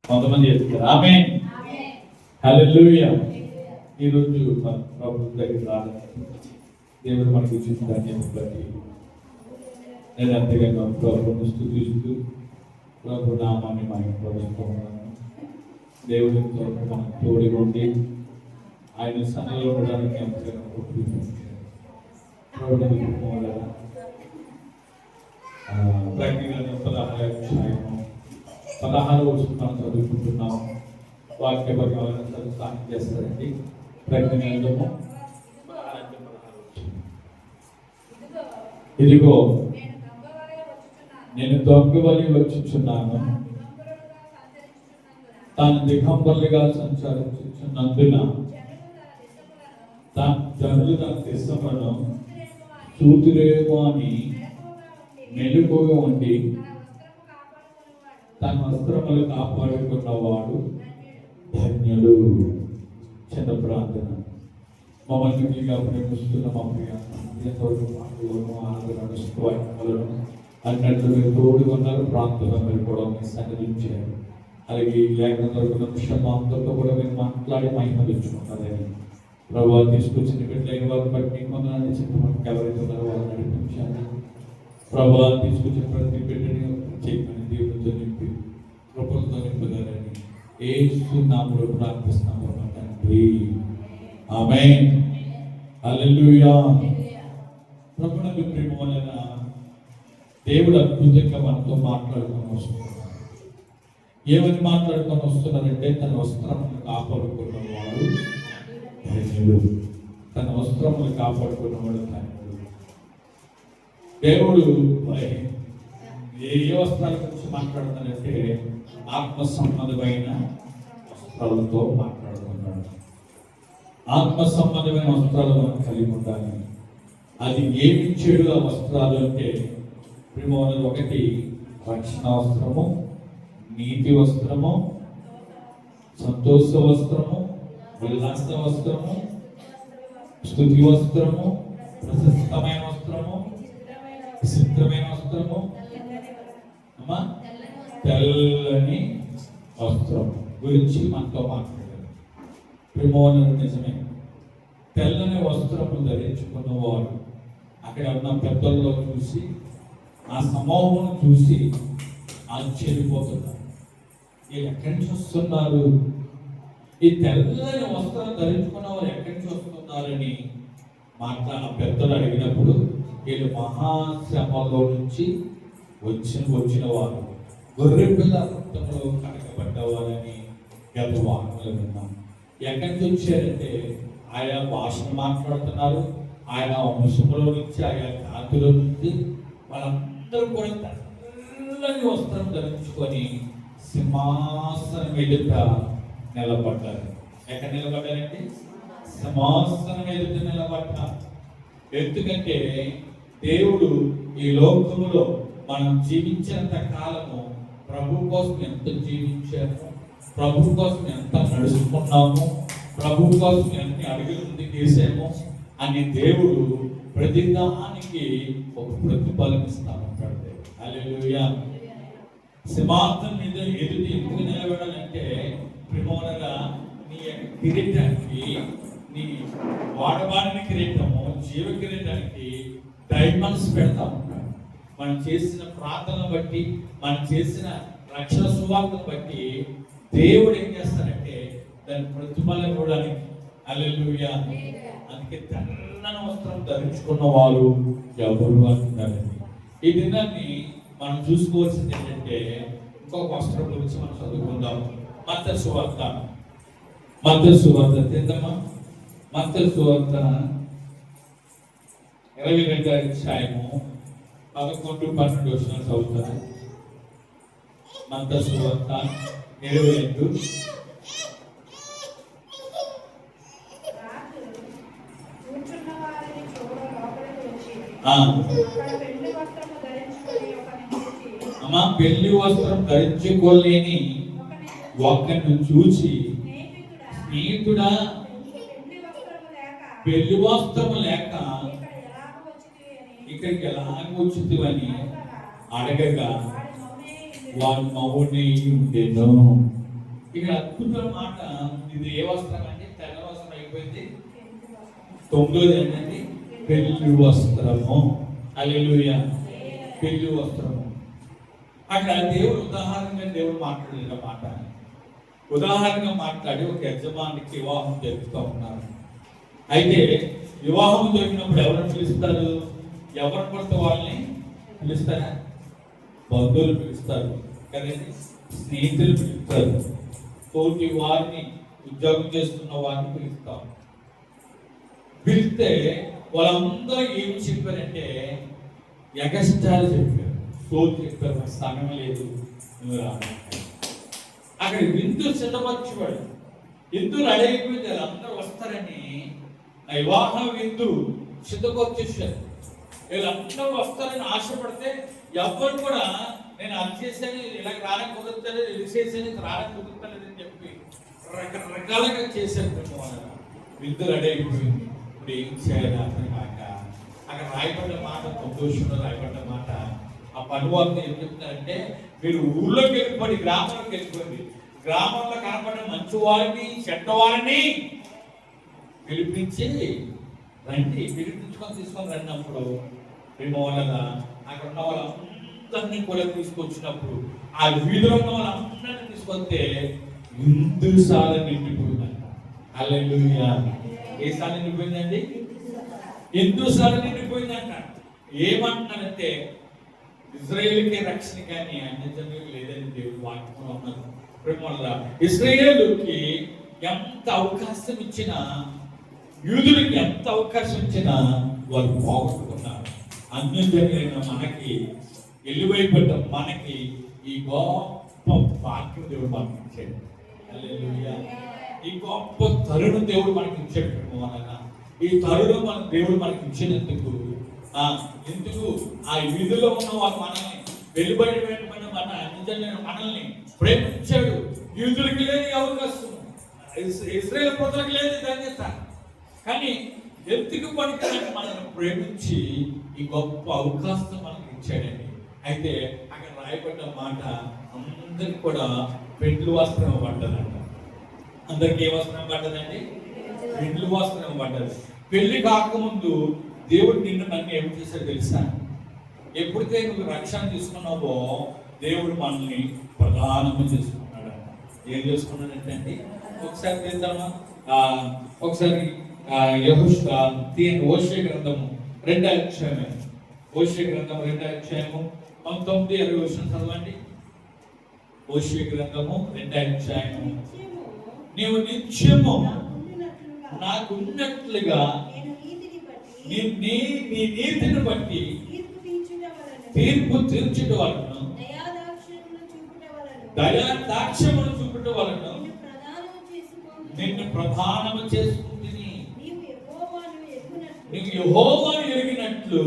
కొంతమంది చెప్తారు ఆమేన్, హల్లెలూయా. ఈరోజు ప్రభు దగ్గర రాలేదు. దేవుడు మనకి ఇచ్చిన ధన్యత బట్టి నేను అంతేగా ప్రభుత్వం స్తుతిస్తూ ప్రభు నామాన్ని మహిమపరుస్తున్నాను. దేవుడితో మనకు తోడి ఉండి ఆయన సన్నిధిలో ఉండడానికి ఎంతగానో ప్రజ్ఞలను 16వ వచనం చదువుకుంటున్నాము. వాక్య భాగాలను సాయం చేస్తారండి. ప్రజ్ఞ ఇదిగో నేను దొంగవలి వచ్చుచున్నాను, తాను దిగంబరులుగా సంచరించుచున్నందున జనులు తన దేశములను చూతురేమో అని మెలుకుగా ఉండి తన వస్త్రములు కాపాడుకున్నవాడు ధన్యుడు. చిన్న ప్రార్థన. మమ్మల్ని మీగా ప్రేమిస్తున్న మా ప్రియ అన్నట్లు మీరు తోడు ఉన్నారు. ప్రాంతంలో మీరు కూడా మీ సన్నిధించారు. అలాగే లేఖన దొరికిన విషయంతో కూడా మీరు మాట్లాడి మహిమలుచుకుంటారని ప్రభావ తీసుకొచ్చిన బిడ్డలైన వారిని బట్టి కొందరు చెప్పడానికి ఎవరైతే ఉన్నారో వాళ్ళు నడిపించాలి. ప్రభావ తీసుకొచ్చిన ప్రతి బిడ్డని చేయమని దేవుడితో నింపి కృపలతో నింపుతారని యేసు నామములో ప్రార్థిస్తున్నాము తండ్రి. ఆమేన్, హల్లెలూయా. ప్రభువుకు ప్రేమ వలన దేవుడు అద్భుతంగా మనతో మాట్లాడుకొని వస్తున్నారు. ఏమని మాట్లాడుకొని వస్తున్నారంటే తన వస్త్రములు కాపాడుకున్నవాడు ధన్యుడు. తన వస్త్రములు కాపాడుకున్నవాడు ధన్యుడు. దేవుడు ఏ వస్త్రాల గురించి మాట్లాడుతారంటే ఆత్మ సంబంధమైన వస్త్రాలతో మాట్లాడుతున్నాడు. ఆత్మ సంబంధమైన వస్త్రాలు మనం కలిగి ఉండాలి. అది ఏమి చెడు ఆ వస్త్రాలు అంటే ప్రేమలో ఒకటి రక్షణ వస్త్రము, నీతి వస్త్రము, సంతోష వస్త్రము, ఉల్లాస వస్త్రము, స్తుతి వస్త్రము, ప్రశస్తమైన వస్త్రము, విచిత్రమైన వస్త్రము, అమ్మా తెల్లని వస్త్రం గురించి మనతో మాట్లాడారు. ప్రేమోన నిజమే. తెల్లని వస్త్రము ధరించుకున్నవారు అక్కడ ఉన్న పెద్దల్లో చూసి ఆ సమూహం చూసి ఆశ్చర్యపోతున్నారు. వీళ్ళు ఎక్కడి నుంచి వస్తున్నారు? ఈ తెల్లని వస్త్రం ధరించుకున్న వారు ఎక్కడి నుంచి వస్తున్నారని పెద్దలు అడిగినప్పుడు వీళ్ళు మహాశ్రమలో నుంచి వచ్చిన వారు, గొర్రె పిల్ల రక్తంలో కడగబడ్డవారని గత వార్తలు విన్నాం. ఎక్కడి నుంచి వచ్చారంటే ఆయా భాషను మాట్లాడుతున్నారు. ఆయన వంశంలో నుంచి, ఆయా జాతిలో నుంచి వాళ్ళందరూ కూడా తెల్లని వస్త్రం ధరించుకొని సింహాసనం ఎదుట నిలబడ్డారు. ఎక్కడ నిలబడ్డారంటే సింహాసనం ఎదుట నిలబడ్డారు. ఎందుకంటే దేవుడు ఈ లోకంలో మనం జీవించినంత కాలము ప్రభు కోసం ఎంత జీవించాము, ప్రభు కోసం ఎంత నడుచుకున్నాము, ప్రభు కోసం ఎన్ని అడుగులు ముందుకు వేసాము అని దేవుడు ప్రతి దానికి ఒక ప్రతిఫలం ఇస్తా ఉంటాడు. హల్లెలూయా. సింహాసనం మీద ఎదుటి ఎందుకు నిలబడాలంటే ప్రేమగా నీ కిరీటానికి, నీ వాడబారిన కిరీటము, జీవ కిరీటానికి డైమండ్స్ పెడతా ఉంటాడు. మనం చేసిన ప్రార్థనను బట్టి, మనం చేసిన రక్షణ సువార్తను బట్టి దేవుడు ఏం చేస్తారంటే దాని ప్రతిఫలం ఇవ్వడానికి. హల్లెలూయా. అందుకే తెల్లని వస్త్రం ధరించుకున్న వారు ఎవరు అంటున్నారండి. ఈ దినాన్ని మనం చూసుకోవాల్సింది ఏంటంటే ఇంకొక వస్త్రం గురించి మనం చదువుకుందాం. మత్తయి సువార్త తిందామా? మత్తయి సువార్త 22వ అధ్యాయము 11-12 వచనాలు చదువుతారు. మత్తయి సువార్త 22. అమ్మా పెళ్లి వస్త్రం ధరించుకోలేని ఒకరిని చూసి, స్నేహితుడా పెళ్లి వస్త్రము లేక ఇక్కడికి ఎలాగ వచ్చిందని అడగగా వాడు మౌని ఉండేను. ఇక్కడ అద్భుతమైన మాట. ఇది ఏ వస్త్రం అంటే తెల్ల వస్త్రం అయిపోయింది. తొమ్మిదోది ఏంటంటే పెళ్లి వస్త్రము. హల్లెలూయా. పెళ్లి వస్త్రము. అక్కడ దేవుడు ఉదాహరణగా దేవుడు మాట్లాడిన మాట. ఉదాహరణగా మాట్లాడి ఒక యజమానికి వివాహం జరుపుతూ ఉన్నారు. అయితే వివాహం జరిగినప్పుడు ఎవరిని పిలుస్తారు? ఎవరు పడితే వాళ్ళని పిలుస్తారా? బంధువులు పిలుస్తారు కదండి, స్నేహితులు పిలుస్తారు, తోటి వారిని, ఉద్యోగం చేస్తున్న వారిని పిలుస్తారు. పిలిస్తే వాళ్ళందరూ ఏం చెప్పారంటే ఎగస్టాలు చెప్పారు, సోలు చెప్పారు. నాకు స్థానం లేదు, నువ్వు రా. అక్కడ విందు సిద్ధపరచువాడు. విందు రెడీ అయిపోయింది, అందరూ వస్తారని నా వివాహ విందు సిద్ధపరిచేశారు. వీళ్ళందరూ వస్తారని ఆశపడితే ఎవరు కూడా నేను అది చేశాను, ఇలా రావడం కుదురుతలేదు, ఇది చేశాను, ఇది రావడం కుదురుతలేదని చెప్పి రకరకాలుగా చేశారు. విందు రెడీ అయిపోయింది. ఇప్పుడు ఏం చేయాలి అర్థం కాక అక్కడ రాయబడ్డ మాట, సంతోషంలో రాయబడ్డ మాట. ఆ పనివాళ్ళు ఏం చెప్తున్నారంటే మీరు ఊళ్ళోకి వెళ్ళిపోయి, గ్రామంలోకి వెళ్ళిపోయింది. గ్రామంలో కనపడిన మంచివారిని చెడ్డవారిని పిలిపించి రండి, పిలిపించుకొని తీసుకొని రండినప్పుడు మేము వాళ్ళ అక్కడ ఉన్న వాళ్ళందరినీ కూడా తీసుకొచ్చినప్పుడు ఆ వీధిలో ఉన్న వాళ్ళందరినీ తీసుకొస్తే విందుశాల నిండిపోయిందంట. హల్లెలూయా. ఏ సాల నిండిపోయిందండి? విందుశాల నిండిపోయిందంట. ఏమంటున్నారంటే ఇజ్రాయేలుకి రక్షణ కానీ అన్యజనులకు లేదని దేవుడు వాక్యంలో ఉన్నారు. ఇజ్రాయేలుకి ఎంత అవకాశం ఇచ్చినా, యూదులకి ఎంత అవకాశం ఇచ్చినా వాళ్ళు పోగొట్టుకున్నారు. అన్యజనులైన మనకి, ఎల్లువైపడ్డ మనకి ఈ గొప్ప వాక్యం దేవుడు మనకి ఇచ్చాడు. హల్లెలూయా. ఈ గొప్ప తరుణం దేవుడు మనకి ఇచ్చాడు. ఈ తరుణం మన దేవుడు మనకి ఇచ్చినందుకు ఎందుకు ఆ వీధిలో ఉన్న వాళ్ళు మనల్ని, వెలుబడి మన అన్యజనులైన మనల్ని ప్రేమించాడు. యూదులకి లేని అవకాశం, ఇశ్రాయేలు ప్రజలకు లేని ధన్యత, కానీ ఎందుకు పనికిరాని మనల్ని ప్రేమించి ఈ గొప్ప అవకాశం మనకి ఇచ్చాడండి. అయితే అక్కడ రాయబడ్డ మాట, అందరికి కూడా పెండ్లు వస్త్రం పడ్డదంట. అందరికి ఏ వస్త్రం పడ్డదండి? పెండ్లు వస్త్రం పడ్డది. పెళ్లి కాకముందు దేవుడు నిన్ను నన్ను ఏం చేశాడు తెలుసా? ఎప్పుడైతే నువ్వు రక్షణ తీసుకున్నావో దేవుడు మనల్ని ప్రధానము చేసుకున్నాడు. ఏం చేసుకున్నాడంటే ఒకసారి చేద్దామా? ఒకసారి ఓషియా గ్రంథము 2వ అధ్యాయము, ఓషియా గ్రంథము 2వ అధ్యాయము 19-20 చదవండి. ఓషియా గ్రంథము 2వ అధ్యాయము. నీవు నిత్యము నాకున్నట్లుగా నీ నీతిని బట్టి తీర్పు తీర్చుట వలన, దయాదాక్షమును చూపుట వలన నిన్ను ప్రధానము చేసుకుంటుని, నీవు యెహోవాను ఎరిగినట్లు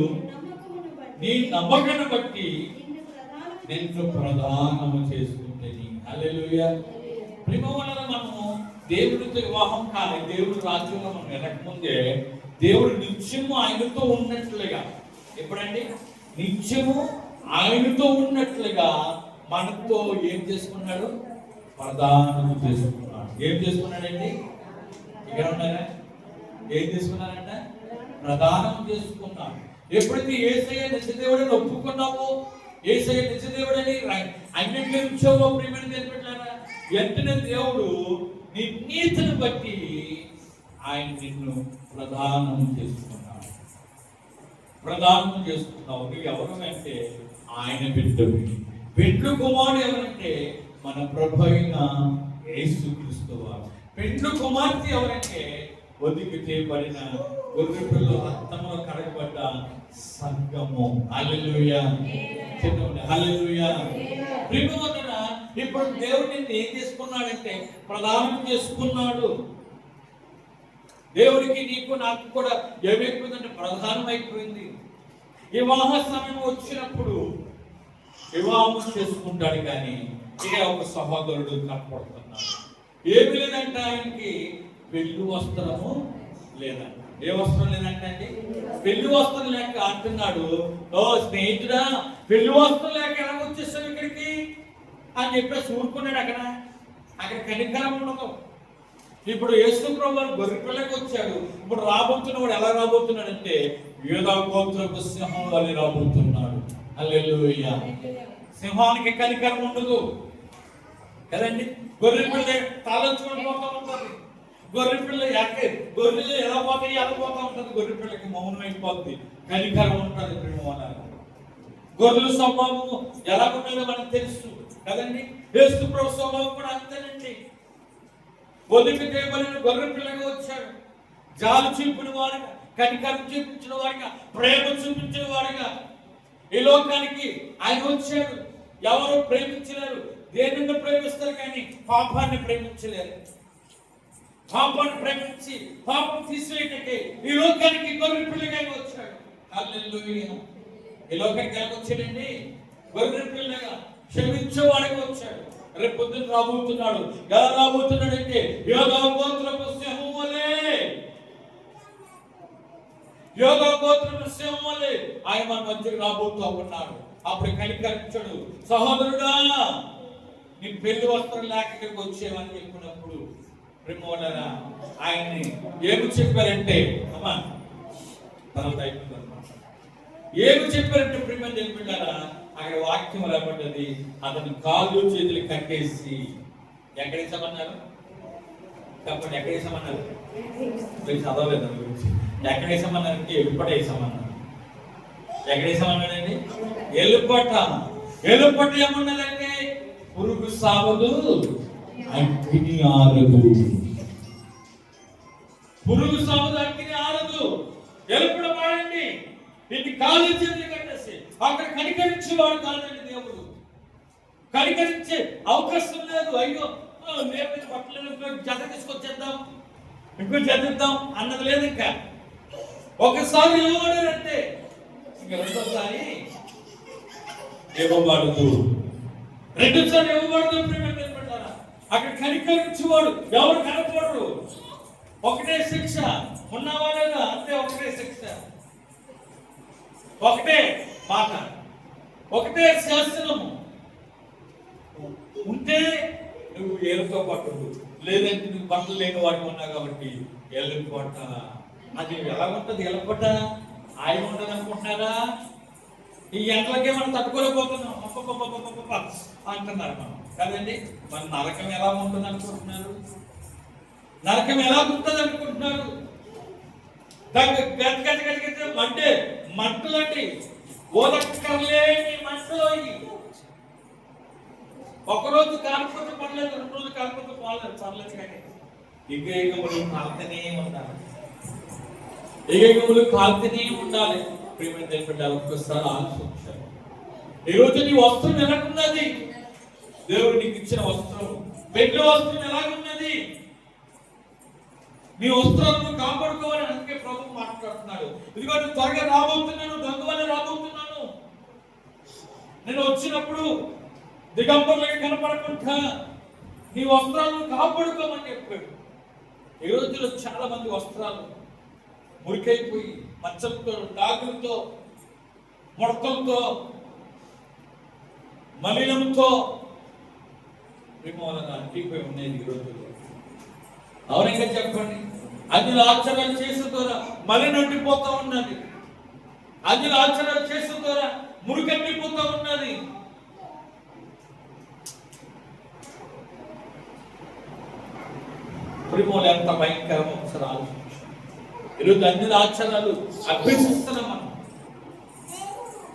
నీ నమ్మకను బట్టి నిన్ను ప్రధానము చేసుకుంటుని. హల్లెలూయా. ప్రియమైన మనము దేవుడితో వివాహం కాలే, దేవుడి రాజ్యంలో మనం వెళ్ళకముందే దేవుడు నిత్యము ఆయనతో ఉన్నట్లుగా, ఎప్పుడండి నిత్యము ఆయనతో ఉన్నట్లుగా మనతో ఏం చేసుకున్నాడు? ప్రదానము చేసుకున్నాడు. ఏం చేసుకున్నాడండి? ఇక్కడ ఉన్నారా? ఏం చేసుకున్నారంట? ప్రదానం చేసుకున్నాడు. ఎప్పుడైతే యేసయ్య నిజదేవుడని ఒప్పుకున్నావో, యేసయ్య నిజదేవుడని అంగీకరించావో ప్రియమైన తెలిపెట్టారా, వెంటనే దేవుడు నీ నీతిని బట్టి ఆయన నిన్ను ప్రదానం చేసుకున్నాడు. ప్రదానం చేసుకున్నావు. నువ్వు ఎవరు అంటే ఆయన బిడ్డవి. పెండ్లు కుమారుడు ఎవరంటే మన ప్రభు అయిన యేసుక్రీస్తు వారు. పెండ్లు కుమార్తె ఎవరంటే ఒదిగి చేయబడిన గొర్రె పిల్ల రక్తంలో కడగబడ్డ సంఘము. హల్లెలూయా. చెప్పండి హల్లెలూయా. ప్రియమైన ఇప్పుడు దేవుడు నిన్ను ఏం చేసుకున్నాడంటే ప్రదానం చేసుకున్నాడు. దేవుడికి నీకు నాకు కూడా ఏమైపోయిందంటే ప్రధానం అయిపోయింది. వివాహ సమయం వచ్చినప్పుడు వివాహం చేసుకుంటాడు, కానీ ఏ ఒక సహోదరుడు కనపడుతున్నాడు. ఏమి లేదంటే ఆయనకి పెళ్లి వస్త్రము లేదంట. ఏ వస్త్రం లేదంటే అండి? పెళ్లి వస్త్రం లేక అంటున్నాడు, ఓ స్నేహితుడా, పెళ్లి వస్త్రం లేక ఎలా వచ్చేసావు ఇక్కడికి అని చెప్పేసి ఊరుకున్నాడు. అక్కడ అక్కడ కనికరం ఉండదు. ఇప్పుడు యేసు ప్రభువు గొర్రె పిల్లకి వచ్చాడు. ఇప్పుడు రాబోతున్నవాడు ఎలా రాబోతున్నాడు అంటే యూదా గోత్రపు సింహం వలె రాబోతున్నాడు. హల్లెలూయా. సింహానికి కనికరం ఉండదు కదండి. గొర్రె పిల్ల తాళంచుకొని పోతా ఉంటుంది. గొర్రెలు ఎలా పోతాయి ఎలా పోతా ఉంటుంది. గొర్రె పిల్లకి మౌనం అయిపోద్ది, కనికరం ఉంటుంది. ప్రేమ గొర్రెల స్వభావము ఎలా ఉన్నదో మనకు తెలుసు కదండి. యేసు ప్రభు స్వభావం కూడా అంతేనండి. ఒలికి చేయబడిన గొర్రె పిల్లగా వచ్చాడు. జాలు చూపిన వాడిగా, కనికరం చూపించిన వాడిగా, ప్రేమ చూపించిన వాడిగా ఈ లోకానికి ఆయన వచ్చాడు. ఎవరు ప్రేమించలేరు. దేనిని ప్రేమిస్తారు కానీ పాపాన్ని ప్రేమించలేరు. పాపాన్ని ప్రేమించి పాపం తీసివేయటకే ఈ లోకానికి గొర్రె పిల్లగా వచ్చాడు. హల్లెలూయా. ఈ లోకానికి ఎలా వచ్చాడండి? గొర్రె పిల్లగా క్షమించేవాడిగా వచ్చాడు. రేపు పొద్దున రాబోతున్నాడు. ఎలా రాబోతున్నాడంటే యోగా గోత్రపు సింహం వలె, యోగా గోత్రపు సింహం వలె ఆయన మన మధ్యకు రాబోతూ ఉన్నాడు. అప్పుడు కనికరించాడు. సహోదరుడా, నీ పెళ్లి వస్త్రం లేక ఇక్కడికి వచ్చేవని చెప్పినప్పుడు ప్రేమోడరా ఆయన్ని ఏమి చెప్పారంటే అమ్మా తర్వాత అయిపోతుంది. ఏమి చెప్పారంటే ప్రేమ చెప్పారా అక్కడ వాక్యం రాబడ్డది. అతని కాళ్ళు చేతులు కట్టేసి ఎక్కడేసామన్నారు చెప్పండి. ఎక్కడేసామన్నారు? చదవలేదు దాని గురించి. ఎక్కడేసామన్నారంటే ఎలుపట వేసామన్నారు. ఎక్కడేసామన్నాడండి? ఎలుపట. ఎలుపట ఏమన్నదండి? పురుగు సావదు, అగ్ని ఆరదు. పురుగు సావదు, అగ్ని ఆరదు. ఎలుపట వాడండి. ఇది కాళ్ళు చేతులు కట్టేసి అక్కడ కనికరించేవాడు కాదండి దేవుడు. కనికరించే అవకాశం లేదు. అయ్యో రేపు బట్టలు జత తీసుకొచ్చేద్దాం, ఇంకో జతిద్దాం అన్నది లేదు. ఇంకా ఒకసారి ఇవ్వబడారంటే ఇంకా రెండోసారి ఇవ్వబడదు. రెండోసారి ఇవ్వబడదు. ప్రేమించారా అక్కడ కనికరించేవాడు ఎవరు కనపడరు. ఒకటే శిక్ష. ఉన్నావా లేదా అంతే. ఒకటే శిక్ష, ఒకటే మాట, ఒకటే శాసనము. ఉంటే నువ్వు ఏలుతో పట్టదు, లేదంటే నువ్వు బట్టలు లేని వాడికి ఉన్నావు కాబట్టి ఎల్లుకి పట్ట. అది ఎలా ఉంటుంది? ఎలపట్ట ఆయన ఉంటుంది అనుకుంటున్నారా? ఈ ఎండలకే మనం తట్టుకోలేకపోతున్నాం అంటున్నారు మనం కదండి. మన నరకం ఎలా ఉంటుంది అనుకుంటున్నారు? నరకం ఎలా ఉంటుంది అనుకుంటున్నారు? దానికి గట్టి గట్టి గట్టి గట్టి అంటే మంటలండి. ఓదక్కర్లేని మంటలు. ఒకరోజు కాకపోతే పర్లేదు, 2 రోజులు కాకపోతే పర్లేదు కానీ ఎగేగములు కాల్తనే ఉండాలి. ఎగేగములు కాల్తనే ఉండాలి. ప్రేమ తెలిపెట్టాలి. ఒక్కసారి ఆలోచించాలి. ఈరోజు నీ వస్త్రం ఎలాగున్నది? దేవుడు నీకు ఇచ్చిన వస్త్రం, పెళ్లి వస్త్రం ఎలాగున్నది? నీ వస్త్రాలను కాపాడుకోవాలని అందుకే ప్రభు మాట్లాడుతున్నాడు. ఇదిగో నేను త్వరగా రాబోతున్నాను, దొంగ వల్ల రాబోతున్నాను. నేను వచ్చినప్పుడు దిగంబరులుగా కనపడకుండా నీ వస్త్రాలను కాపాడుకోమని చెప్పాడు. ఈ రోజుల్లో చాలా మంది వస్త్రాలు మురికైపోయి మచ్చలతో, డాగులతో, ముడతలతో, మలినంతో అంటిపోయి ఉండేది ఈ రోజుల్లో. అవునంగా చెప్పండి. అన్యుల ఆచరణలు చేసిన ద్వారా మలినంటిపోతా ఉన్నది. అన్యుల ఆచరణలు చేసిన ద్వారా మురికంటిపోతా ఉన్నది. ప్రేమలు ఎంత భయంకరమో ఒకసారి ఆలోచించు. ఈరోజు అన్యుల ఆచరణలు అభ్యసిస్తున్నాం మనం.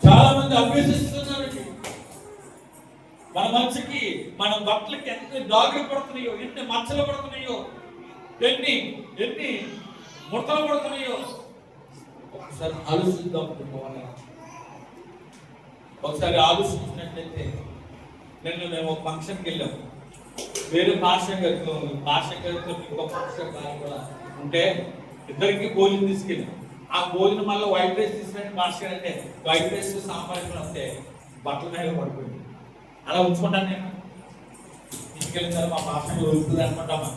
చాలా మంది అభ్యసిస్తున్నారండి. మన మంచికి, మన బట్టలకి ఎన్ని డాగులు పడుతున్నాయో, ఎన్ని మచ్చలు పడుతున్నాయో, ఎన్ని ముడతలు పడుతున్నాయో ఒకసారి ఆలోచిద్దాం. ఒకసారి ఆలోచించినట్లయితే నేను ఒక ఫంక్షన్కి వెళ్ళాము. వేరే భాష గారితో ఇంకో ఫంక్షన్ కూడా ఉంటే ఇద్దరికి భోజనం తీసుకెళ్ళాం. ఆ భోజనం మళ్ళీ వైట్ రైస్ తీసుకుని భాష అంటే వైట్ రైస్ సాంబార్ వస్తే బట్టల మీద పడిపోయింది. అలా ఉంచుకుంటాను నేను. తీసుకెళ్ళిన తర్వాత మా భాష దొరుకుతుంది అనుకుంటామా?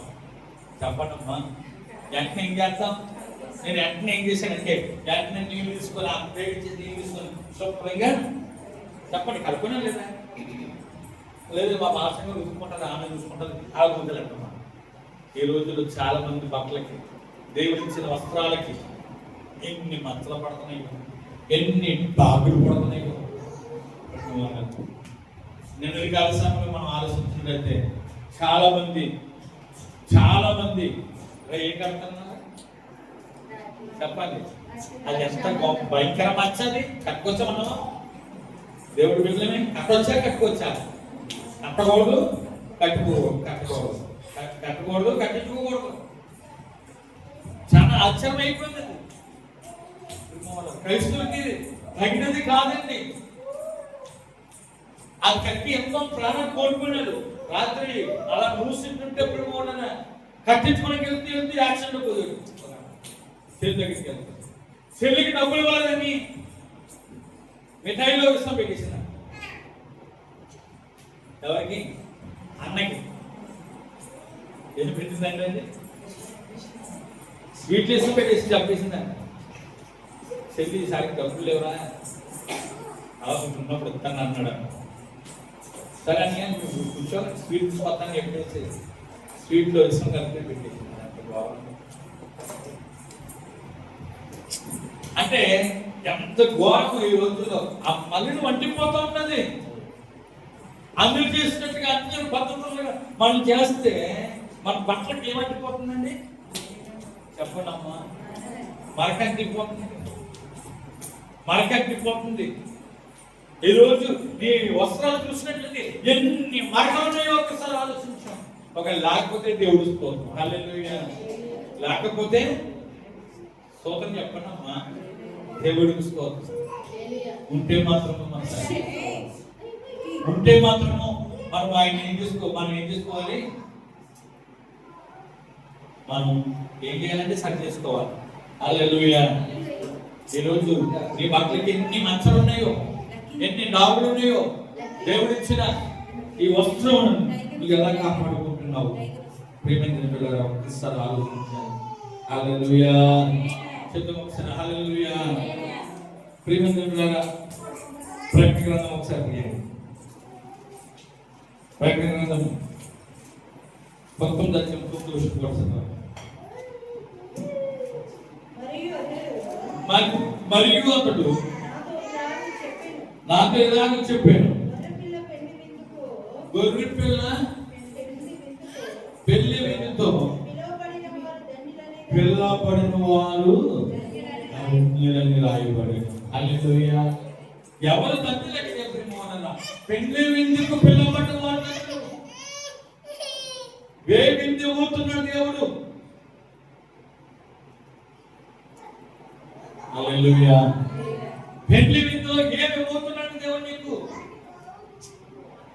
చెప్పండమ్మా. వెంటనే ఏం చేస్తాం? నేను వెంటనే ఏం చేశానంటే వెంటనే నీళ్ళు తీసుకొని నీళ్ళు తీసుకొని శుభ్రంగా చెప్పండి. కలుపుకున్నా లేదా? లేదు మా భాషగా చూసుకుంటారు, ఆమె చూసుకుంటారు, ఆ వదిలేంటమ్మా. ఈ రోజుల్లో చాలా మంది బట్టలకి, దేవుడు ఇచ్చిన వస్త్రాలకి ఎన్ని మచ్చలు పడుతున్నాయో, ఎన్ని బాగులు పడుతున్నాయో. నేను కాల సమయంలో మనం ఆలోచించినట్లయితే చాలా మంది ఏం కడుతున్నారు చెప్పండి. అది ఎంత భయంకర మచ్చది. కట్టుకొచ్చా మనం దేవుడు బిడ్డలమే, కట్టుకొచ్చా కట్టకూడదు, కట్టించుకోకూడదు. చాలా ఆశ్చర్యం అయిపోయింది. క్రైస్తవులకి తగినది కాదండి. ఆ కట్టి ఎంతో ప్రాణం కోల్పోయినాడు. రాత్రి అలా మూసింటుంటే ప్రేమ కట్టించుకోవడానికి వెళ్తే యాక్సిడెంట్ పోయాడు. చెల్లి దగ్గరికి వెళ్తాడు. చెల్లికి డబ్బులు ఇవ్వలేదని మిఠాయిలో విషయం పెట్టేసిన. ఎవరికి? అన్నకి. ఏం పెట్టిందండి? అది స్వీట్లు ఇష్టం పెట్టేసి చంపేసిందండి. చెల్లి ఈసారికి డబ్బులు లేవరా, ఉన్నప్పుడు ఇస్తాను అన్నాడు. సరే అని కూర్చో, స్వీట్ తీసుకొస్తాను చెప్పేసి స్వీట్లో ఇష్టం కలిపి పెట్టేసింది. అంటే ఎంత ఘోరం ఈ రోజుల్లో. ఆ మళ్ళీ వంటిపోతా ఉన్నది. అందరూ చేసినట్టుగా అన్ని పద్ధతులుగా మనం చేస్తే మన బట్టలకు ఏమంటిపోతుందండి చెప్పండి అమ్మా. మరకంటిపోతుంది. ఈరోజు నీ వస్త్రాలు చూసినట్లయితే ఎన్ని మరకలు ఉన్నాయో ఒకసారి ఆలోచించాం. ఒక లేకపోతే దేవుడు స్తోత్రం, హల్లెలూయా. లేకపోతే స్తోత్రం చెప్పండి అమ్మా, దేవుడికి స్తోత్రం. ఉంటే మాత్రము మనం ఆయన మనం ఏం చేసుకోవాలి? మనం ఏం చేయాలంటే సరి చేసుకోవాలి. హల్లెలూయా. ఈరోజు నీ బట్టలకి ఎన్ని మచ్చలు ఉన్నాయో, ఎన్ని డాగులు ఉన్నాయో, దేవుడిచ్చిన ఈ వస్త్రం నువ్వు ఎలా కాపాడుకుంటున్నావు? ప్రేమించిన ఒకసారి ఆలోచించాలి. హల్లెలూయా. చెప్తాం ఒకసారి హల్లెలూయా. ప్రేమించిన ప్రకటన గ్రంథం ఒకసారి, ప్రకటన గ్రంథం 19 మరియు అతడు నాతో ఇలాగ చెప్పాను, గొర్రె పిల్ల పెళ్లి విందుతో పిల్లబడిన వారు రాయబడి. హల్లెలూయా. ఎవరు తండ్రులకి చెప్పిన పెళ్లి విందుకు పిల్లబడిన వారు ఏ విందు ఊతున్నాడు దేవుడు. హల్లెలూయా. పెళ్లి విందులో ఏమి పోతున్నాడు దేవుడు నీకు?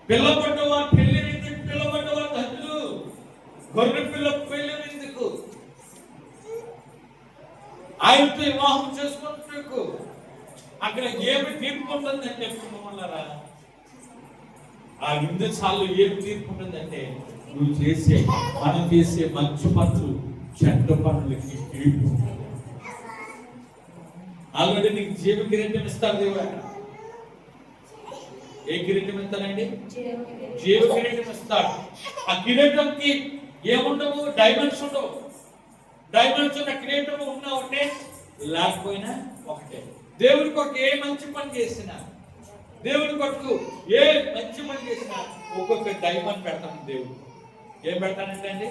పిల్లబడ్డవారు పెళ్లి విందుకు పిల్లబడ్డవారు తండ్రులు, గొర్రె పిల్ల పెళ్లి విందుకు ఆయనతో వివాహం చేసుకుంటున్నకు అక్కడ ఏమి తీర్పు ఉంటుందని చెప్పుకున్నారా? ఆ విందు చాలు ఏమి తీర్పు ఉంటుందంటే మనం చేసే మంచి పనులు, చెడ్డ పనులకి తీర్పు. ఆల్రెడీ నీకు జీవ కిరీటం ఇస్తారు దేవుడు. ఏ కిరీటం ఇస్తారండి? జీవ కిరీటం ఇస్తాడు. ఆ కిరీటంకి ఏముండవు? డైమండ్స్ ఉండవు. డైమండ్స్ ఉన్న కిరీటం ఉన్నా ఒకటే, లేకపోయినా ఒకటే. దేవుడి కొరకు ఏ మంచి పని చేసినా, దేవుడి కొరకు ఏ మంచి పని చేసినా ఒక్కొక్క డైమండ్ పెడతాను దేవుడు. ఏం పెడతానంటే అండి?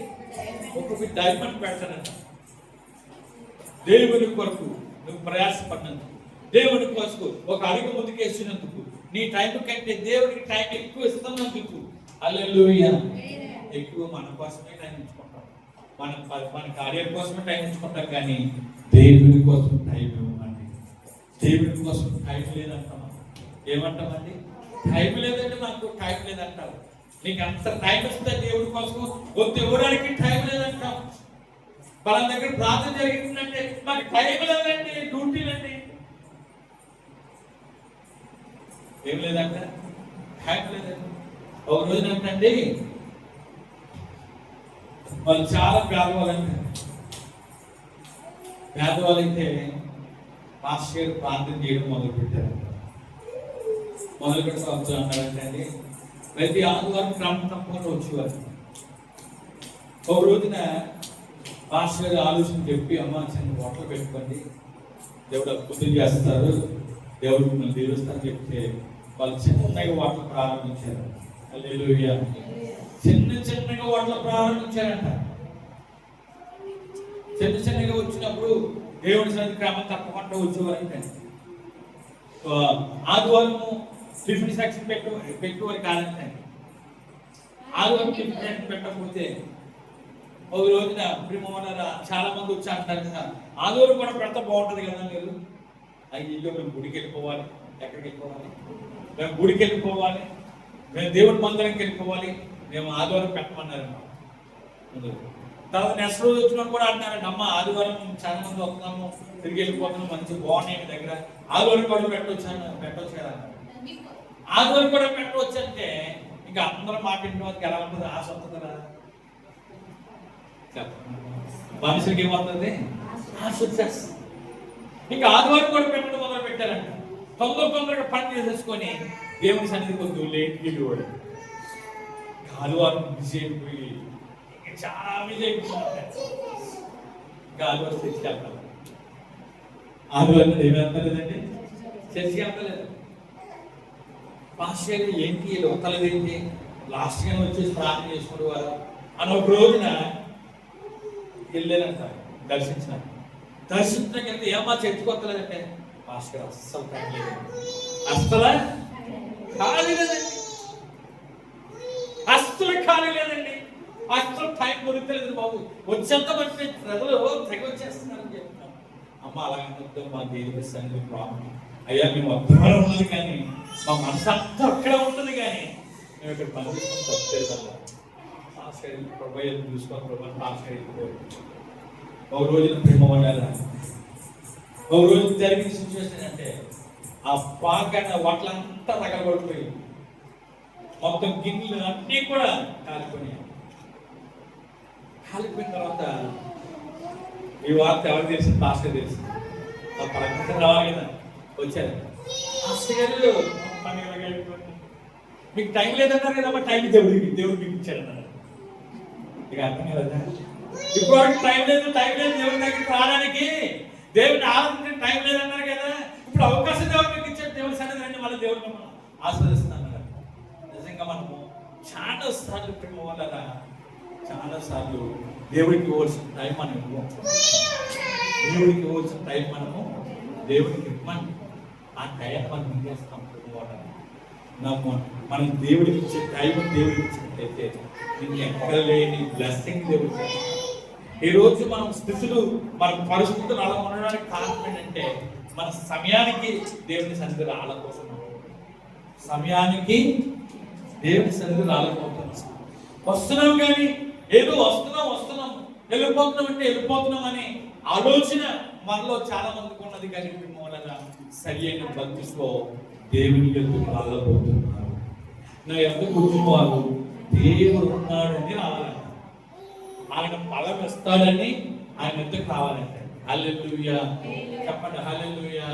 ఒక్కొక్క డైమండ్ పెడతానంట. దేవుడి కొరకు నువ్వు ప్రయాసపడినందుకు, దేవుడి కోసం ఒక అడుగు ముందుకేసినందుకు, నీ టైం కంటే దేవుడికి టైం ఎక్కువ ఇస్తున్నందుకు, హల్లెలూయా. ఎక్కువ మన కోసమే టైం ఇచ్చుకుంటాం, మన కార్యం కోసమే టైం ఇచ్చుకుంటాం, కానీ దేవుడి కోసం టైం ఇవ్వమండి. దేవుడి కోసం టైం లేదంటాం. ఏమంటామండి? టైం లేదంటే నాకు టైం లేదంటారు. నీకు అంత టైం ఇస్తే దేవుడి కోసం వద్దు ఇవ్వడానికి టైం లేదంటాం. వాళ్ళ దగ్గర ప్రార్థన జరిగిందంటే మాకు టైం లేదండి, డ్యూటీలండి. ఏం లేదంట, టైం లేదండి. ఒక రోజు ఏంటండి, వాళ్ళు చాలా పేదవాళ్ళంటే, పేదవాళ్ళైతే మాస్టర్ గారు ప్రార్థన చేయడం మొదలు పెడతా అన్నారంటే అండి, ప్రతి ఆదివారం క్రమం తప్పకుండా వచ్చేవారు. ఒక రోజున మాస్టర్ గారు ఆలోచన చెప్పి, అమ్మ చిన్న హోటల్ పెట్టుకోండి, దేవుడు అద్భుతం చేస్తారు, దేవుడు మిమ్మల్ని దీవిస్తారని చెప్తే వాళ్ళు చిన్నగా హోటల్ ప్రారంభించారు. హల్లెలూయా. చిన్నగా హోటల్ ప్రారంభించారంట. చిన్నగా వచ్చినప్పుడు దేవుడి సన్నిధికి క్రమం తప్పకుండా వచ్చేవారంటే ఆదివారము టిఫిన్ సెక్షన్ పెట్టేవారు కాదంటే. ఆదివారం టిఫిన్ సెక్షన్ పెట్టకపోతే ఒక రోజున చాలా మంది వచ్చి అంటారు కదా, ఆదివారం కూడా పెడితే బాగుంటుంది కదా. మీరు అయ్యో మేము గుడికి వెళ్ళిపోవాలి, ఎక్కడికి వెళ్ళిపోవాలి, మేము గుడికి వెళ్ళిపోవాలి, మేము దేవుడి మందిరానికి వెళ్ళిపోవాలి, మేము ఆదివారం పెట్టమన్నారమ్మా. తర్వాత నెక్స్ట్ రోజు వచ్చినా కూడా అంటున్నారండి, అమ్మ ఆదివారం చాలా మంది వస్తున్నాము, తిరిగి వెళ్ళిపోతున్నాము, మంచి బాగున్నాయి మీ దగ్గర, ఆదివారం కూడా పెట్టవచ్చు కదా. ఆదివారం కూడా పెట్టవచ్చు అంటే ఇంకా అందరూ మాట్లాడిన వాళ్ళకి ఎలా ఉంటుంది, ఆశ వస్తుంది కదా. మనుషులకి ఏమవుతుంది, ఆశ వచ్చేస్తుంది. ఇంకా ఆదివారం కూడా పెట్టడం మొదలు పెట్టారంట. తొందరగా పని చేసేసుకొని దేవుని సన్నిధి కొద్దిగా లేట్ వెళ్ళేవాడు. ఆదివారం బిజీ అయిపోయి చాలా బిజీ అయిపోయింది. ఇంకా ఆదివారం చర్చికి వెళ్తాం. ఆదివారం ఏమి వెళ్తలేదండి, చర్చికి వెళ్తలేదు. పాస్టర్ ఏంటి లోకలది ఏంటి, లాస్ట్ గా వచ్చేసి ప్రార్థన చేసుకునేవారు అని ఒక రోజున వెళ్ళారంట. దర్శించడానికి వెళ్తే ఏమా చర్చకొత్తలేదంటే, పాస్టర్ అస్సలు టైం లేదు, అస్సలు ఖాళీ లేదండి, అస్సలు ఖాళీ లేదండి, అస్సలు టైం దొరుకుతలేదు బాబు, వచ్చేంత బట్టి ప్రజలు తెగ వచ్చేస్తున్నారని చెప్తున్నాను. అమ్మ అలాగే మా దేవుడి సన్నిధి ప్రాబ్లం అయ్యా, మేము అర్థంలో ఉన్నది కానీ మా మనసు అంతా అక్కడ ఉంటుంది కానీ మేము ఇక్కడ పని చేసుకొని తప్పలేదు కదా. పాస్టర్ ప్రభావం చూసుకొని ప్రభావం పాస్టర్ వెళ్ళిపోయారు. ఒక రోజున ప్రేమ ఉండాలి. ఒక రోజు జరిగిన సిచ్యువేషన్ అంటే ఆ పాకన్న వట్లంతా తగలబడిపోయి మొత్తం గిన్నెలు అన్నీ కూడా కాలిపోయినాయి. కాలిపోయిన తర్వాత ఈ వార్త ఎవరు తెలిసింది, పాస్టర్ తెలిసింది. ఆ పలకరించడం రావాలి కదా, వచ్చారు. పాస్టర్ గారు మీకు టైం లేదన్నారు కదా, టైం దేవుడు మీకు ఇచ్చాడన్నారు. ఇక అర్థం కదా, ఇప్పుడు టైం లేదు దేవుడి దగ్గరికి రావడానికి, దేవుడిని ఆరాధించడానికి టైం లేదన్నారు కదా, ఇప్పుడు అవకాశం దేవుడు మీకు ఇచ్చాడు, దేవుడి సన్నిధి రండి, మళ్ళీ దేవుడిని మనం ఆస్వాదిస్తున్నాం. నిజంగా మనము చాలా సార్లు ప్రేమ వల్ల చాలా సార్లు దేవుడికి ఇవ్వాల్సిన టైం మనం ఇవ్వం. దేవుడికి ఇవ్వాల్సిన టైం మనము దేవుడికి ఇవ్వమని ఆ టైం మనం ఇంకేస్తాం. మనం దేవుడికి ఇచ్చే టైం దేవుడికి ఇచ్చినట్లయితే దీన్ని ఎక్కడ లేని బ్లెస్సింగ్ దేవుడికి. ఈ రోజు మనం స్థితులు మన పరిస్థితులు అలా ఉండడానికి కారణం ఏంటంటే మన సమయానికి దేవుని సన్నిధి రాలేకపోతున్నాం. సమయానికి దేవుని సన్నిధి రాలేకపోతున్నాం. వస్తున్నాం కానీ ఏదో వస్తున్నాం వెళ్ళిపోతున్నాం అంటే వెళ్ళిపోతున్నాం అనే ఆలోచన మనలో చాలా మందికి ఉన్నది. కానీ మూలంగా సరి అయిన భక్తితో దేవుని ఎందుకు రాలేకపోతున్నారు. నా ఎంత కూర్చున్న వాళ్ళు దేవుడు ఉన్నాడని రావాలంట, ఆయన బలం ఇస్తాడని ఆయన ఎందుకు రావాలంటే. హల్లెలూయా చెప్పండి, హల్లెలూయా.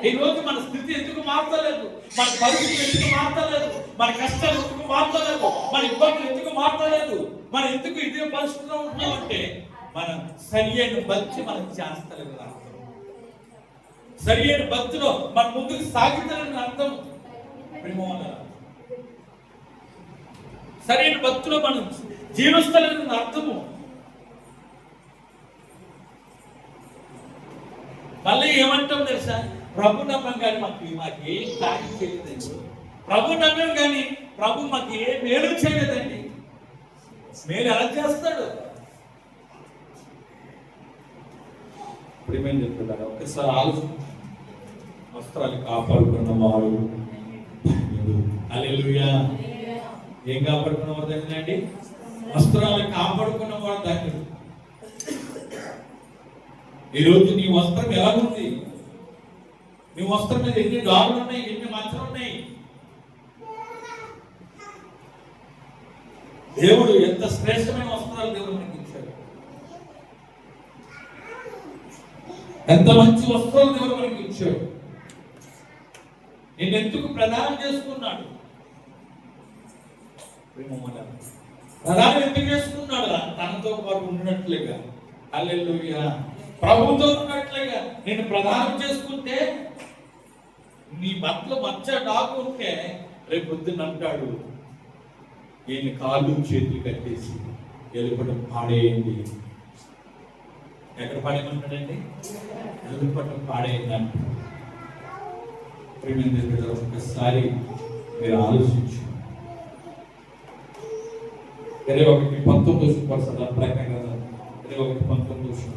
ఈ రోజు మన స్థితి ఎందుకు మారతలేదు, మన పరిస్థితి ఎందుకు మారతలేదు, మన కష్టాలు ఎందుకు మారతలేదు, మన ఇబ్బందులు ఎందుకు మారతలేదు, మనం ఎందుకు ఇదే పరిస్థితిలో ఉంటున్నామంటే మనం సరి అయిన భక్తి మనం చేస్తలేదు అర్థం. సరి అయిన భక్తిలో మన ముందుకు సాగుతారని అర్థం. సరైన భక్తిలో మనం జీవిస్తలేని అర్థము. మళ్ళీ ఏమంటాం తెలుసా, ప్రభు నమ్మం కానీ మాకేం కార్యం చేయలేదండి, ప్రభు నమ్మం కానీ ప్రభు మాకు ఏ మేలు చేయలేదండి. మేలు ఎలా చేస్తాడు? ఇప్పుడు ఏమేం చెప్తున్నారు ఒక్కసారి ఆలోచన. వస్త్రాలు కాపాడుకున్న వారు హల్లెలూయా. ఏం కాపాడుకున్నవారు ధన్యులండి? వస్త్రాలు కాపాడుకున్నవాడు ధన్యుడు. ఈరోజు నీ వస్త్రం ఎలా ఉంది? నీ వస్త్రం మీద ఎన్ని డాగులు ఉన్నాయి, ఎన్ని మచ్చలు ఉన్నాయి? దేవుడు ఎంత శ్రేష్టమైన వస్త్రాలు దేవుడు మనకి ఇచ్చాడు, ఎంత మంచి వస్త్రాలు దేవుడు మనకి ఇచ్చాడు. నేను ఎందుకు ప్రదానం చేసుకున్నాడు? ప్రధానం ఎందుకు చేసుకున్నాడు? తనతో పాటు ఉన్నట్లుగా. హల్లెలూయా. ప్రభుతో ఉన్నట్లుగా. నేను ప్రధానం చేసుకుంటే నీ బట్టలు మచ్చ డాకు ఉంటే రేపు పొద్దున్న అంటాడు, నేను కాళ్ళు చేతులు కట్టేసి ఎలుపటం పాడేయండి. ఎక్కడ పాడేయమంటాడండి? ఎలుపటం పాడేయండి అంట. ఒకసారి మీరు ఆలోచించు. 21:19 ప్రకటన గ్రంథం 21:19.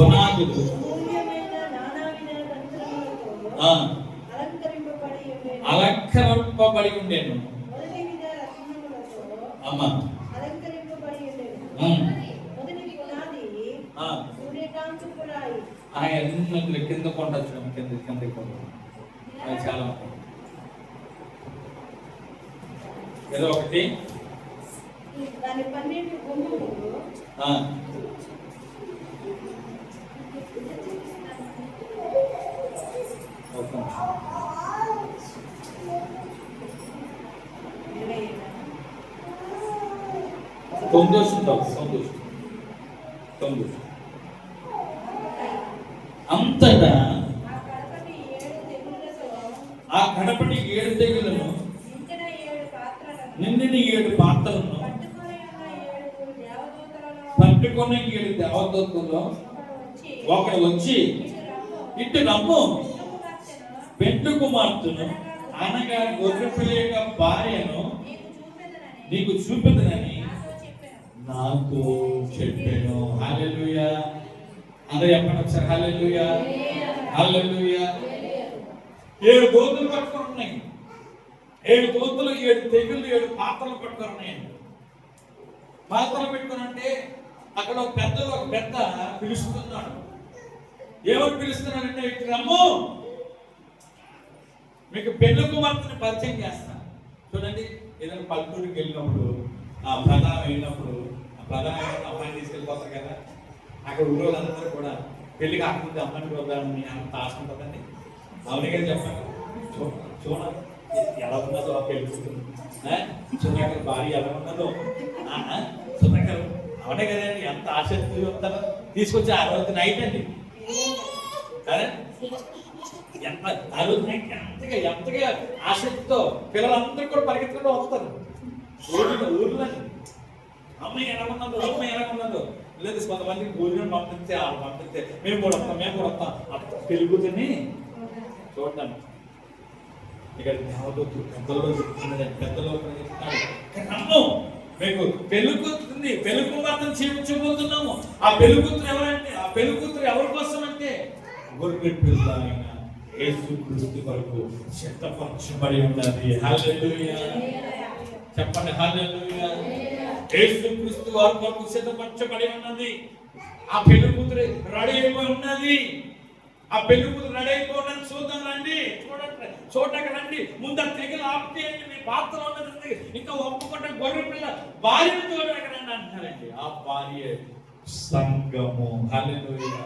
పునాదులు అలంకరింపబడి ఉండేను. అమ్మా ఆయన కింద కొండొచ్చు, కింద చాలా ఏదో ఒకటి అంతటా ఆ కడపటి 7 తెగులను నిండిన 7 పాత్రలను పట్టుకున్న 7 దేవదూతలలో ఒకడు వచ్చి, ఇటు నమ్ము, పెండ్లి కుమార్తెను అనగా గొర్రెపిల్ల యొక్క భార్యను నీకు చూపెదనని నాతో చెప్పాను. హల్లెలూయా. అందరూ చెప్పండి ఒకసారి హల్లెలూయా. హల్లెలూయా. 7 దూతలు పట్టుకొని ఉన్నాయి. 7 దూతలు, 7 తెగులు, 7 పాత్రలు పట్టుకొని ఉన్నాయండి. పాత్రలు పెట్టుకుని అంటే అక్కడ ఒక పెద్ద పిలుస్తున్నాడు. ఏమని పిలుస్తున్నాడంటే, ఇటు రమ్ము, మీకు పెళ్లి కుమార్తెని పరిచయం చేస్తాను. చూడండి, ఏదైనా పల్లెటూరికి వెళ్ళినప్పుడు, ఆ ప్రధానం వెళ్ళినప్పుడు, ఆ ప్రధానం అమ్మాయిని తీసుకెళ్ళిపోతారు కదా, అక్కడ ఊరోళ్ళందరూ కూడా పెళ్లి కాకముందు అమ్మాయిని చూద్దామని అంత ఆశ ఉంటుందండి. అవునే కదా చెప్పండి. చూడాలి ఎలా ఉన్నదో ఆ పెళ్లి చూడకర భార్య ఎలా ఉన్నదో చూడకరు. అవునే కదండి, ఎంత ఆసక్తి చూస్తారో. తీసుకొచ్చి ఆ రోజు నైట్ అండి కదా, ఎంత ఆ రోజు నైట్ ఎంతగా ఆసక్తితో పిల్లలందరూ కూడా పరిగెత్తుకుంటూ వస్తారు ఊర్లో. అమ్మాయి ఎలా ఉన్నదో, అమ్మాయి ఎలా ఉన్నదో. లేదు కొంతమందికి భోజనం పంపిస్తే మేము కూడా వస్తాం పెరుగుతుంది చూడండి. ఇక్కడ దేవదూతలు పెద్దలో చెప్తున్నది, పెద్దలో చెప్తున్నాడు, మీకు పెళ్ళికూతురుంది, పెళ్లి కుమార్తెను చేయించబోతున్నాము. ఆ పెళ్ళికూతురు ఎవరంటే, ఆ పెళ్ళికూతురు ఎవరి కోసం అంటే గొర్రె పిల్ల అయిన యేసుక్రీస్తు కొరకు సిద్ధపరచబడి ఉన్నది. హల్లెలూయా. చెప్పండి హల్లెలూయా. యేసుక్రీస్తు వారి కొరకు సిద్ధపరచబడి ఉన్నది. ఆ పెళ్లి కూతురు రెడీ అయిపోయి ఉన్నది. ఆ పెళ్లి కూతురు రెడీ అయిపోయి ఉన్నది. చూద్దాం రండి, చూడటానికి రండి. ముందు ఆ తెగలు ఆపుతేయండి, మీ పాత్ర ఉన్నది. ఇంకా ఒప్పుకుంటే గొర్రె పిల్ల భార్యను చూడడానికి రండి అంటున్నారండి. ఆ భార్య సంఘము. హల్లెలూయా.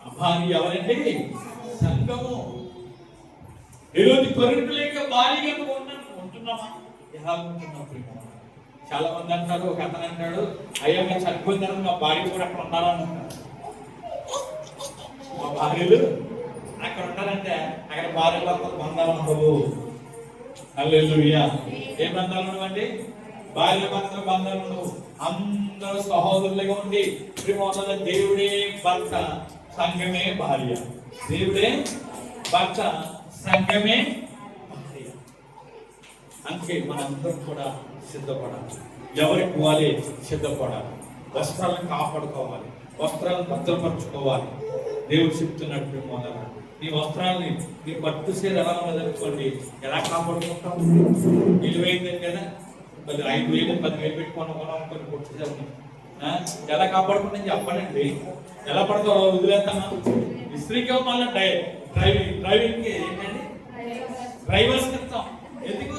ఆ భార్య ఎవరండి? సంఘము. ఈరోజు గొర్రె పిల్ల యొక్క భార్యగా ఉంటున్నామా? ఎలా ఉంటున్నప్పుడు చాలా మంది అంటారు, ఒక అతను అంటాడు, అయ్యా మేము చనిపోయిన తర్వాత మా భార్య కూడా అక్కడ ఉండాలని అంటారు. మా భార్యలు అక్కడ ఉంటారంటే అక్కడ భార్య భర్తలు బంధాలు ఉండవు. హల్లెలూయా. ఏ బంధాలు ఉండవండి? భార్య భర్తల బంధాలు ఉండవు. అందరూ సహోదరులుగా ఉండి ప్రేమ. దేవుడే భర్త, సంఘమే భార్య. దేవుడే భర్త, సంఘమే భార్య. అందుకే మనందరం కూడా సిద్ధపడాలి. ఎవరికి వాళ్ళే సిద్ధపడాలి. వస్త్రాలను కాపాడుకోవాలి, వస్త్రాలను భద్రపరచుకోవాలి. దేవుడు చెప్తున్నట్టు మొదలు నీ వస్త్రాలని, నీ పట్టు సీర ఎలా ఉన్నదనుకోండి, ఎలా కాపాడుకుంటాం? విలువైందని కదా, 5,000 10,000 పెట్టుకుని కొన్ని కొట్టుకు ఎలా కాపాడుకుంటాం చెప్పండి. ఎలా పడతావు? వదిలేస్తాను. ఇస్త్రీకి మళ్ళీ డ్రైవింగ్కి ఏంటండి, డ్రైవర్స్ ఇస్తాం. ఎందుకు?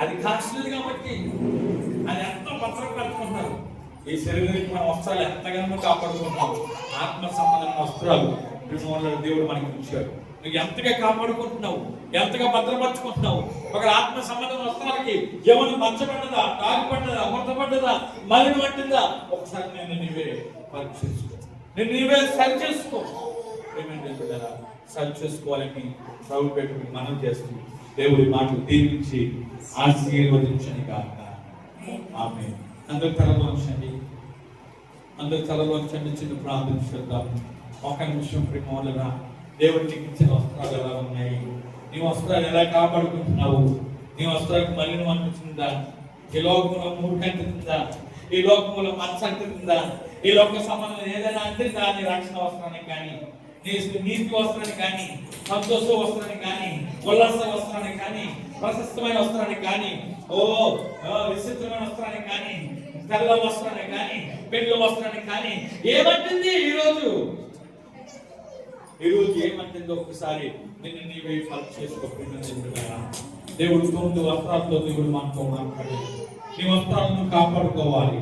అది కాస్ట్లీ కాబట్టి అది ఎంతో భద్రపరుచుకుంటారు. ఈ శరీరానికి మన వస్త్రాలు ఎంతగానో కాపాడుకుంటాం. ఆత్మ సంబంధమైన వస్త్రాలు దేవుడు మనకి ఉంచాడు. నువ్వు ఎంతగా కాపాడుకుంటున్నావు, ఎంతగా భద్రపరుచుకుంటున్నావు? ఒక ఆత్మ సంబంధం వస్త్రాలకి ఏమైనా మంచబడ్డదా, తాగుపడ్డదా, అమృతపడ్డదా, మలిన పట్టిందా? ఒకసారి నేను నీవే పరీక్షించుకో, నేను నీవే సరి చేసుకో. ఏమైంది కదా, సరి చేసుకోవాలని సౌలు పెట్టుకుని మనం చేస్తుంది. దేవుడి మాటలు దీవించి ఆశీర్వదించని కాక ఆమె. అందరూ తలలోంచండి, అందరూ తలలోంచండి. చిన్న ప్రార్థన చేద్దాం. ఒక నిమిషం ప్రేమోలరా. దేవుడు నీకు ఇచ్చిన వస్త్రాలు ఎలా ఉన్నాయి? నీ వస్త్రాలు ఎలా కాపాడుకుంటున్నావు? నీ వస్త్రాలకు మలినం అనిపిస్తుందా? ఈ లోకంలో మూర్ఖంటుందా? ఈ లోకంలో మనసంటుందా? ఈ లోక సంబంధం ఏదైనా అంటుందా? నీ రక్షణ వస్త్రానికి కానీ, నీ నీతి వస్త్రానికి కానీ, సంతోష వస్త్రానికి కానీ, ఉల్లాస వస్త్రానికి కానీ, ప్రశస్తమైన వస్త్రానికి కానీ, విచిత్రమైన వస్త్రానికి కానీ, తెల్ల వస్త్రానికి కానీ, పెళ్లి వస్త్రానికి కానీ ఏమంటుంది ఈరోజు ఏమంటుందో ఒకసారి నిన్ను నీవే పరీక్ష చేసుకోకుండా. దేవుడు 9 వస్త్రాలతో దేవుడు మనతో మాట్లాడాడు. నీ వస్త్రాలను కాపాడుకోవాలి.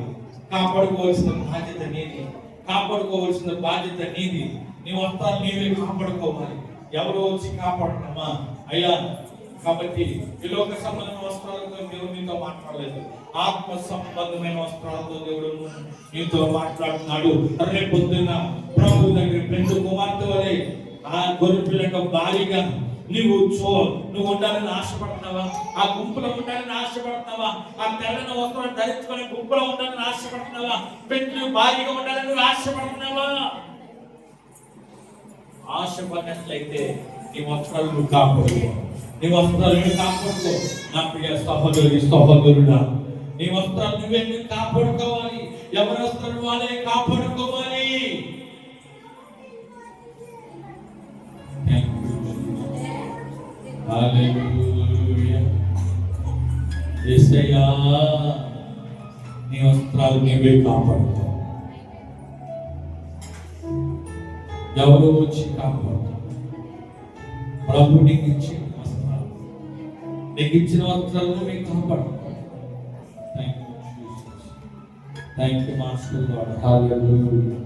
కాపాడుకోవాల్సిన బాధ్యత నీది. కాపాడుకోవాల్సిన బాధ్యత నీది. నీ వస్త్రాలు నీవే కాపాడుకోవాలి. ఎవరో వచ్చి కాపాడుతామా అయ్యా? కాబట్టి ఈ లోక సంబంధమైన వస్త్రాలతో దేవుడు నీతో మాట్లాడలేదు. ఆత్మ సంబంధమైన వస్త్రాలతో దేవుడు నీతో మాట్లాడుతున్నాడు. రేపు పొద్దున్న ప్రభు దగ్గర పెండు కుమార్తె వలె ఆ గొర్రె పిల్లక భారీగా నువ్వు ఉండాలని ఆశపడుతున్నావా? ఆ గుంపులో ఉండాలని ఆశపడుతున్నావా? ఆ తెల్లని వస్త్రాలు ధరించుకొని గుంపులో ఉండాలని ఆశపడుతున్నావా? పెండ్లు భారీగా ఉండాలని నువ్వు ఆశపడుతున్నావా? ఆశపడినట్లయితే నీ వస్త్రాలు నువ్వు కాపాడుకో. నీ వస్త్రాలు నువ్వు కాపాడుకో. నా ప్రియ సహోదరుడా, నీ వస్త్రాలు నువ్వే కాపాడుకోవాలి. ఎవరి వస్త్రాలు వాళ్ళే కాపాడుకోవాలి. హల్లెలూయా. యేసయ్యా, నీ వస్త్రాలు నీవే కాపాడుకో. ఎవరు వచ్చి కాపాడుకో. ప్రభు నీకు ఇచ్చిన వస్త్రాలు, నీకు ఇచ్చిన వస్త్రాలు నువ్వే కాపాడుకో. Thank you, Master Lord. Hallelujah.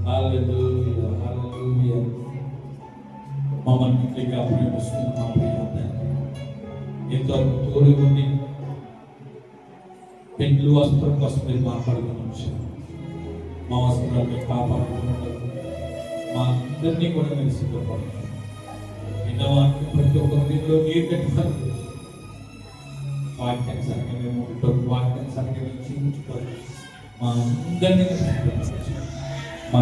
Hallelujah. Hallelujah. మమ్మల్ని ప్రియంగా ప్రేమిస్తున్న మా ప్రియ తండ్రి, ఇంతవరకు తోడు ఉండి పెండ్లు వస్త్రం కోసం మీరు మాట్లాడుకుని మా వస్త్రాన్ని కాపాడుకుంటారు. మా అందరినీ కూడా మీరు సిద్ధపడుతున్నారు. విన్నవానికి ప్రతి ఒక్క దీనిలో నీరు కట్టారు. వాక్యాన్ని సరిగ్గా మేము వాక్యాన్ని సరిగ్గా జీవించుకోవాలి. మా అందరినీ